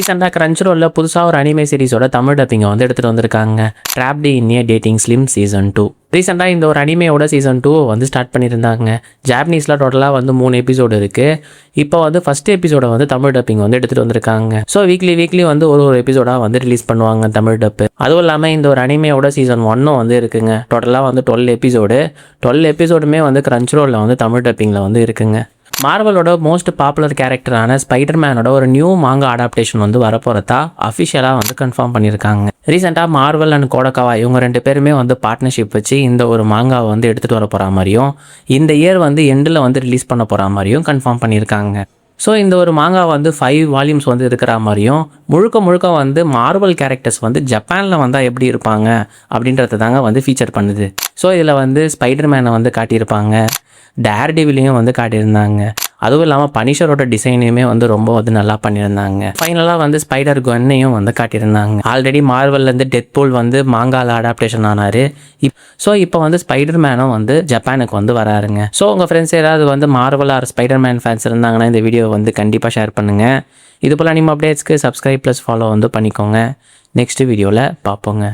ரீசெண்டாக கிரன்ச்ரோலில் புதுசாக ஒரு அனிமே சீரிஸோட தமிழ் டப்பிங்கை வந்து எடுத்துகிட்டு வந்திருக்காங்க. ட்ராப்டு இன் ஏ டேட்டிங் ஸ்லிம் சீசன் 2. ரீசெண்டாக இந்த ஒரு அனிமையோட சீசன் 2 வந்து ஸ்டார்ட் பண்ணியிருந்தாங்க. ஜாப்பனீஸில் டோட்டலாக வந்து 3 எபிசோடு இருக்குது. இப்போ வந்து ஃபஸ்ட் எபிசோட வந்து தமிழ் டப்பிங் வந்து எடுத்துகிட்டு வந்திருக்காங்க. ஸோ வீக்லி வந்து ஒரு எபிசோடாக வந்து ரிலீஸ் பண்ணுவாங்க தமிழ் டப்பு. அதுவும் இல்லாமல் இந்த ஒரு அனிமையோட சீசன் 1 வந்து இருக்குங்க. டோட்டலாக வந்து 12 எபிசோடுமே வந்து கிரன்ச்ரோலில் வந்து தமிழ் டப்பிங்கில் வந்து இருக்குங்க. மார்வலோட மோஸ்ட் பாப்புலர் கேரக்டரான ஸ்பைடர்மேனோட ஒரு நியூ மாங்கா அடாப்டேஷன் வந்து வரப்போகிறதா அஃபிஷியலாக வந்து கன்ஃபார்ம் பண்ணியிருக்காங்க. ரீசெண்டாக மார்வல் அண்ட் கோடகாவா இவங்க 2 பேருமே வந்து பார்ட்னர்ஷிப் வச்சு இந்த ஒரு மாங்காவை வந்து எடுத்துகிட்டு வர போகிற மாதிரியும் இந்த இயர் வந்து எண்டில் வந்து ரிலீஸ் பண்ண போகிற மாதிரியும் கன்ஃபார்ம் பண்ணியிருக்காங்க. ஸோ இந்த ஒரு மாங்கா வந்து 5 வால்யூம்ஸ் வந்து இருக்கிற மாதிரியும் முழுக்க வந்து மார்வல் கேரக்டர்ஸ் வந்து ஜப்பானில் வந்தால் எப்படி இருப்பாங்க அப்படின்றத தாங்க வந்து ஃபீச்சர் பண்ணுது. ஸோ இதில் வந்து ஸ்பைடர்மேனை வந்து காட்டியிருப்பாங்க, டேர்டெவிலையும் வந்து காட்டியிருந்தாங்க. அதுவும் இல்லாமல் பனிஷரோட டிசைனையுமே வந்து ரொம்ப வந்து நல்லா பண்ணியிருந்தாங்க. ஃபைனலாக வந்து ஸ்பைடர் கன்னையும் வந்து காட்டியிருந்தாங்க. ஆல்ரெடி மார்வல்லேருந்து டெட்பூல் வந்து மாங்காவில் அடாப்டேஷன் ஆனார். ஸோ இப்போ வந்து ஸ்பைடர்மேனும் வந்து ஜப்பானுக்கு வந்து வராருங்க. ஸோ உங்கள் ஃப்ரெண்ட்ஸ் ஏதாவது வந்து மார்வல் ஆர் ஸ்பைடர்மேன் ஃபேன்ஸ் இருந்தாங்கன்னா இந்த வீடியோ வந்து கண்டிப்பாக ஷேர் பண்ணுங்கள். இது போல் அனிமே அப்டேட்ஸ்க்கு சப்ஸ்கிரைப் ப்ளஸ் ஃபாலோ வந்து பண்ணிக்கோங்க. நெக்ஸ்ட் வீடியோவில் பார்ப்போங்க.